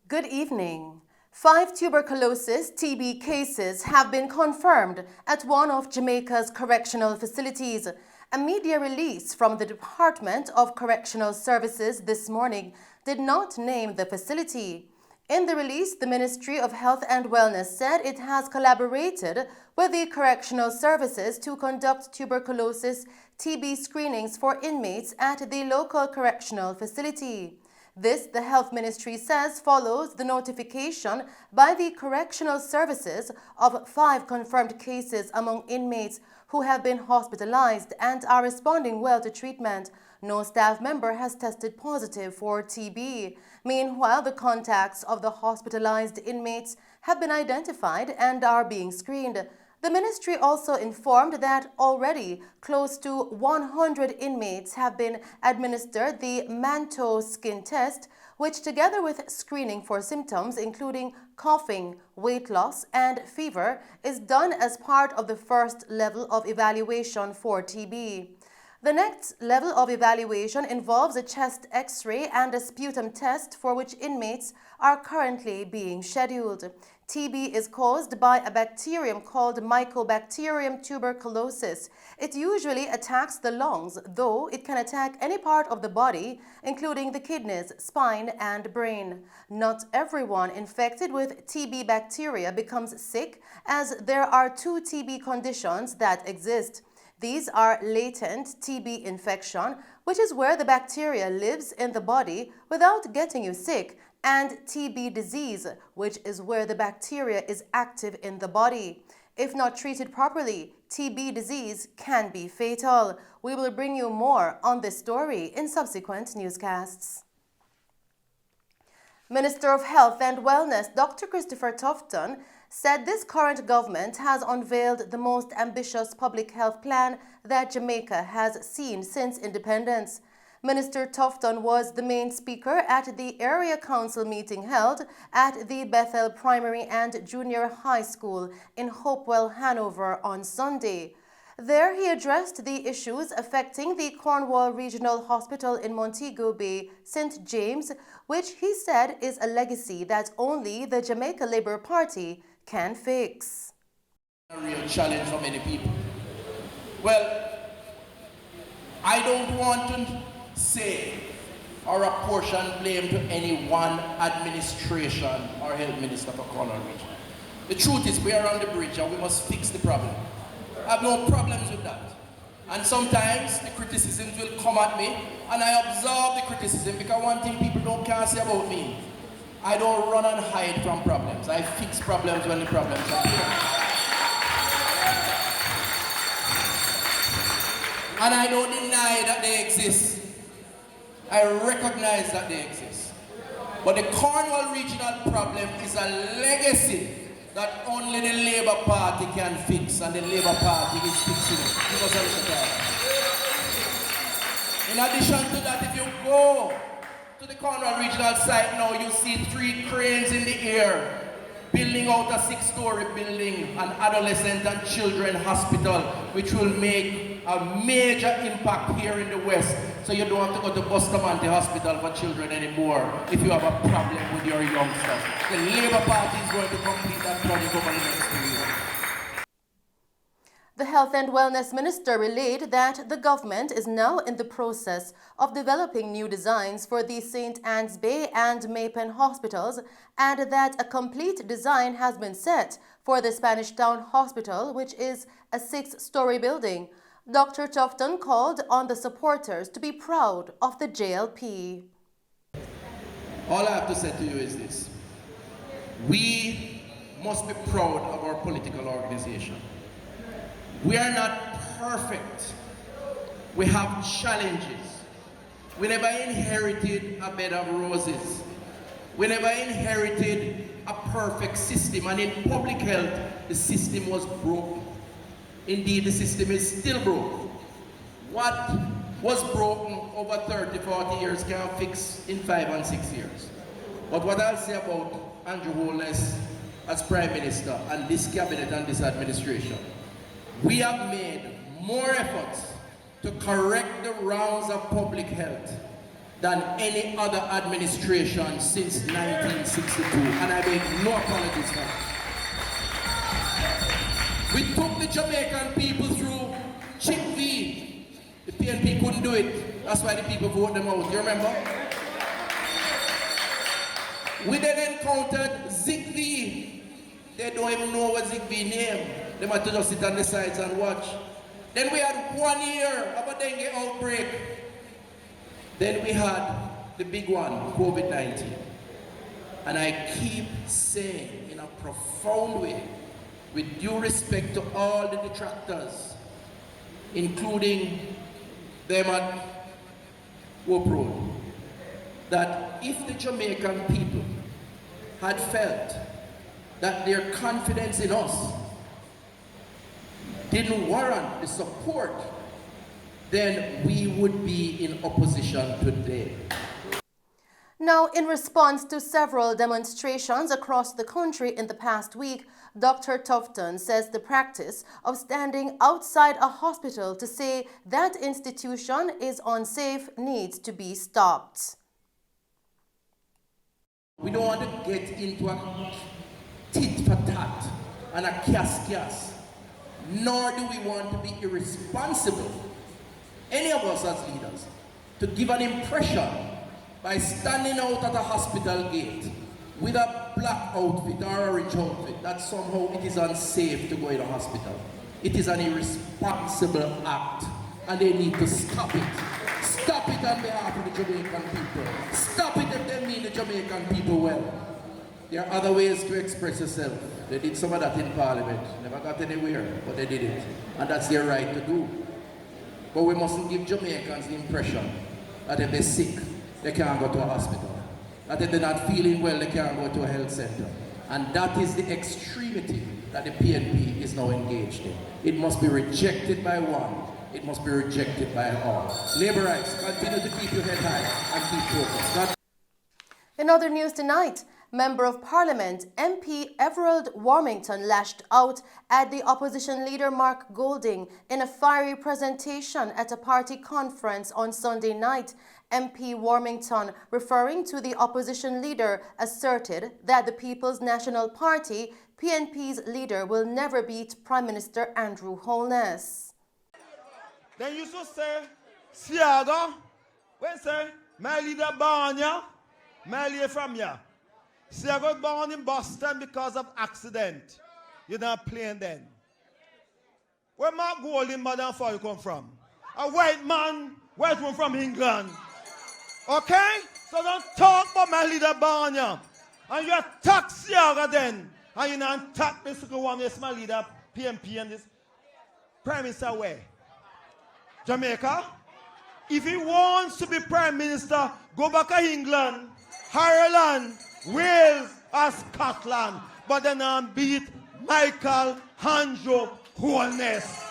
Good evening. 5 tuberculosis TB cases have been confirmed at one of Jamaica's correctional facilities. A media release from the Department of Correctional Services this morning did not name the facility. In the release, the Ministry of Health and Wellness said it has collaborated with the correctional services to conduct tuberculosis TB screenings for inmates at the local correctional facility. This, the Health Ministry says, follows the notification by the Correctional Services of 5 confirmed cases among inmates who have been hospitalized and are responding well to treatment. No staff member has tested positive for TB. Meanwhile, the contacts of the hospitalized inmates have been identified and are being screened. The ministry also informed that already close to 100 inmates have been administered the Mello skin test, which together with screening for symptoms including coughing, weight loss, and fever is done as part of the first level of evaluation for TB. The next level of evaluation involves a chest X-ray and a sputum test for which inmates are currently being scheduled. TB is caused by a bacterium called Mycobacterium tuberculosis. It usually attacks the lungs, though it can attack any part of the body, including the kidneys, spine, and brain. Not everyone infected with TB bacteria becomes sick, as there are 2 TB conditions that exist. These are latent TB infection, which is where the bacteria lives in the body without getting you sick, and TB disease, which is where the bacteria is active in the body. If not treated properly, TB disease can be fatal. We will bring you more on this story in subsequent newscasts. Minister of Health and Wellness, Dr. Christopher Tufton, said this current government has unveiled the most ambitious public health plan that Jamaica has seen since independence. Minister Tufton was the main speaker at the area council meeting held at the Bethel Primary and Junior High School in Hopewell, Hanover on Sunday. There he addressed the issues affecting the Cornwall Regional Hospital in Montego Bay, St. James, which he said is a legacy that only the Jamaica Labour Party can fix. A real challenge for many people. Well, I don't want to say or apportion blame to any one administration or health minister for Cornwall Region. The truth is we are on the bridge and we must fix the problem. I have no problems with that. And sometimes the criticisms will come at me and I absorb the criticism because one thing people can't say about me, I don't run and hide from problems. I fix problems when the problems are here. And I don't deny that they exist. I recognize that they exist. But the Cornwall regional problem is a legacy that only the Labour Party can fix, and the Labour Party is fixing it. Give us a little time. In addition to that, if you go to the Cornwall regional site now, you see 3 cranes in the air building out a 6-story building, an adolescent and children hospital, which will make a major impact here in the West. So you don't have to go to Bustamante Hospital for children anymore if you have a problem with your youngsters. The Labour Party is going to complete that project over the next 2 years. The Health and Wellness Minister relayed that the government is now in the process of developing new designs for the St. Anne's Bay and Maypen hospitals, and that a complete design has been set for the Spanish Town Hospital, which is a 6-story building. Dr. Tufton called on the supporters to be proud of the JLP. All I have to say to you is this. We must be proud of our political organization. We are not perfect. We have challenges. We never inherited a bed of roses. We never inherited a perfect system. And in public health, the system was broken. Indeed, the system is still broken. What was broken over 30, 40 years can fix in 5 and 6 years. But what I'll say about Andrew Holness as Prime Minister and this cabinet and this administration, we have made more efforts to correct the wrongs of public health than any other administration since 1962, and I make no apologies for it. We took the Jamaican people through Chip V. The PNP couldn't do it. That's why the people voted them out. You remember? We then encountered Zig V. They don't even know what Zig V name. They might just sit on the sides and watch. Then we had 1 year of a dengue outbreak. Then we had the big one, COVID-19. And I keep saying in a profound way, with due respect to all the detractors, including them at Hope Road, that if the Jamaican people had felt that their confidence in us didn't warrant the support, then we would be in opposition today. Now, in response to several demonstrations across the country in the past week, Dr. Tufton says the practice of standing outside a hospital to say that institution is unsafe needs to be stopped. We don't want to get into a tit for tat and a kias, nor do we want to be irresponsible, any of us as leaders, to give an impression by standing out at a hospital gate with a black outfit or orange outfit that somehow it is unsafe to go in a hospital. It is an irresponsible act, and they need to stop it. Stop it on behalf of the Jamaican people. Stop it if they mean the Jamaican people well. There are other ways to express yourself. They did some of that in Parliament. Never got anywhere, but they did it. And that's their right to do. But we mustn't give Jamaicans the impression that if they're sick, they can't go to a hospital. That if they're not feeling well, they can't go to a health center. And that is the extremity that the PNP is now engaged in. It must be rejected by one. It must be rejected by all. Labour rights, continue to keep your head high and keep focused. In other news tonight, Member of Parliament MP Everald Warmington lashed out at the opposition leader Mark Golding in a fiery presentation at a party conference on Sunday night. MP Warmington, referring to the opposition leader, asserted that the People's National Party, PNP's leader, will never beat Prime Minister Andrew Holness. Then you should say, Siaga, when say, my leader born ya, my leader from ya. Siaga born in Boston because of accident. You're not playing then. Where Mark Golding, mother for you come from? A white man, white one from England. Okay? So don't talk about my leader born ya. And you attack Siaga then. And you not attack Mr. Kawam, yes, my leader, PNP and this Prime Minister where? Jamaica. If he wants to be Prime Minister, go back to England, Ireland, Wales, or Scotland. But then beat Michael Hanjo Holness.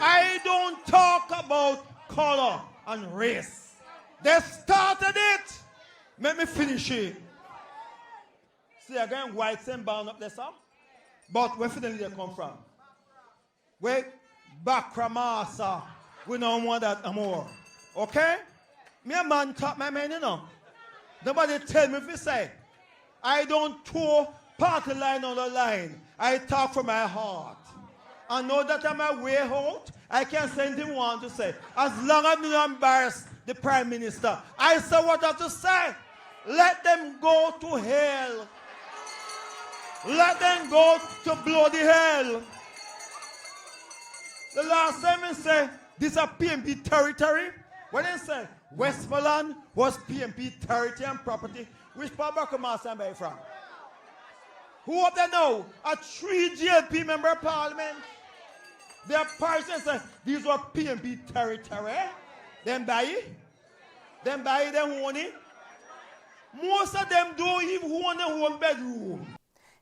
I don't talk about color and race. They started it. Let me finish it. See again, whites and brown up there, sir. But where did they come from? Where Bakramasa, we don't want that anymore. Okay? Me a man talk my man, you know. Nobody tell me if you say. I don't throw party line on the line. I talk from my heart. I know that I'm my way out. I can say anything I want to say. As long as I don't embarrass the Prime Minister. I say what I have to say. Let them go to hell. Let them go to bloody hell. The last time I say this is a PNP territory. When they say Westmoreland was PNP territory and property, which part of Bakamasa am I from? Who up there now? A 3 GLP member of Parliament. Their parties say these were PNP territory. Them buy it. Them buy it, them own it. Most of them don't even own their own bedroom.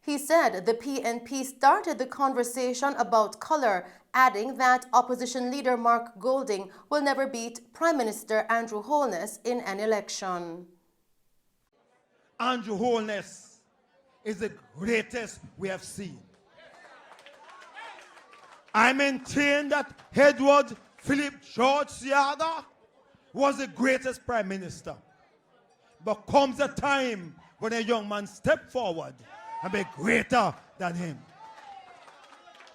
He said the PNP started the conversation about colour, adding that opposition leader Mark Golding will never beat Prime Minister Andrew Holness in an election. Andrew Holness is the greatest we have seen. I maintain that Edward Philip George Siaga was the greatest prime minister. But comes a time when a young man step forward and be greater than him.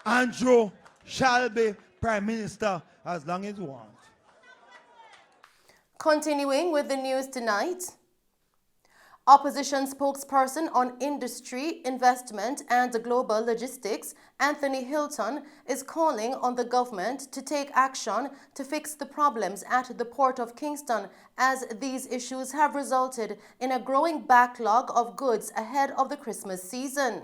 Andrew shall be prime minister as long as he wants. Continuing with the news tonight, opposition spokesperson on industry, investment and global logistics, Anthony Hilton, is calling on the government to take action to fix the problems at the Port of Kingston, as these issues have resulted in a growing backlog of goods ahead of the Christmas season.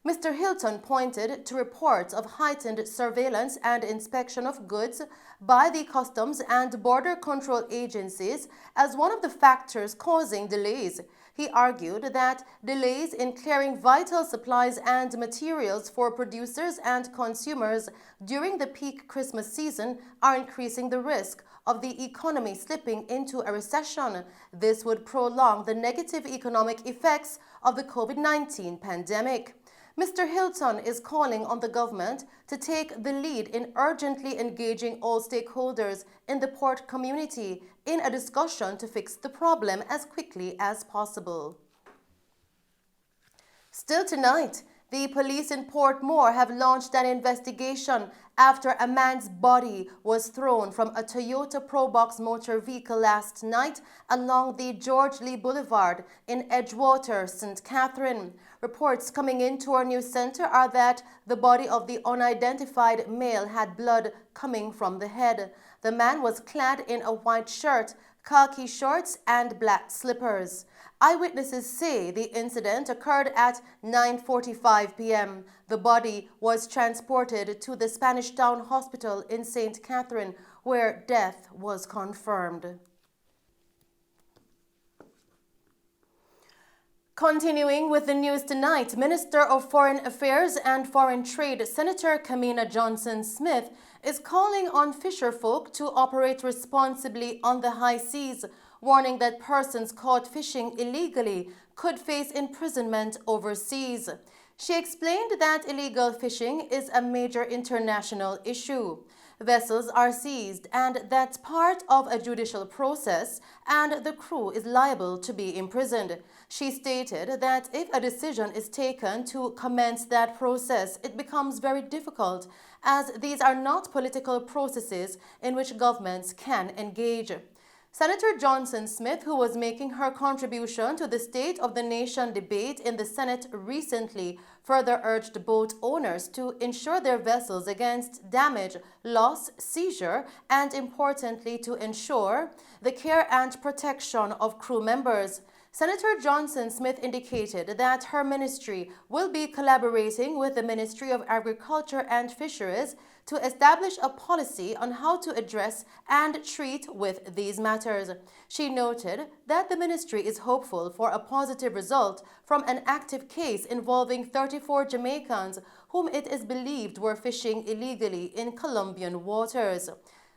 Mr. Hilton pointed to reports of heightened surveillance and inspection of goods by the Customs and Border Control agencies as one of the factors causing delays. He argued that delays in clearing vital supplies and materials for producers and consumers during the peak Christmas season are increasing the risk of the economy slipping into a recession. This would prolong the negative economic effects of the COVID-19 pandemic. Mr. Hilton is calling on the government to take the lead in urgently engaging all stakeholders in the port community in a discussion to fix the problem as quickly as possible. Still tonight, the police in Portmore have launched an investigation after a man's body was thrown from a Toyota Probox motor vehicle last night along the George Lee Boulevard in Edgewater, St. Catherine. Reports coming into our news center are that the body of the unidentified male had blood coming from the head. The man was clad in a white shirt, khaki shorts and black slippers. Eyewitnesses say the incident occurred at 9:45 p.m. The body was transported to the Spanish Town Hospital in St. Catherine, where death was confirmed. Continuing with the news tonight, Minister of Foreign Affairs and Foreign Trade, Senator Kamina Johnson-Smith, is calling on fisherfolk to operate responsibly on the high seas, warning that persons caught fishing illegally could face imprisonment overseas. She explained that illegal fishing is a major international issue. Vessels are seized, and that's part of a judicial process, and the crew is liable to be imprisoned. She stated that if a decision is taken to commence that process, it becomes very difficult, as these are not political processes in which governments can engage. Senator Johnson-Smith, who was making her contribution to the State of the Nation debate in the Senate recently, further urged boat owners to insure their vessels against damage, loss, seizure, and importantly, to ensure the care and protection of crew members. Senator Johnson-Smith indicated that her ministry will be collaborating with the Ministry of Agriculture and Fisheries to establish a policy on how to address and treat with these matters. She noted that the ministry is hopeful for a positive result from an active case involving 34 Jamaicans whom it is believed were fishing illegally in Colombian waters.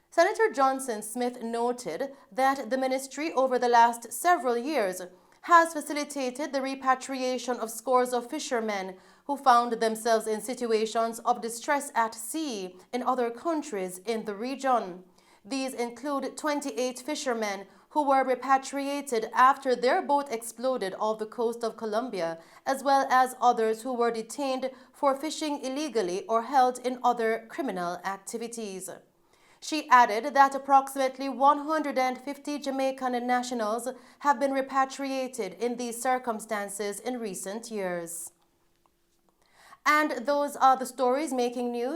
Senator Johnson-Smith noted that the ministry over the last several years has facilitated the repatriation of scores of fishermen who found themselves in situations of distress at sea in other countries in the region. These include 28 fishermen who were repatriated after their boat exploded off the coast of Colombia, as well as others who were detained for fishing illegally or held in other criminal activities. She added that approximately 150 Jamaican nationals have been repatriated in these circumstances in recent years. And those are the stories making news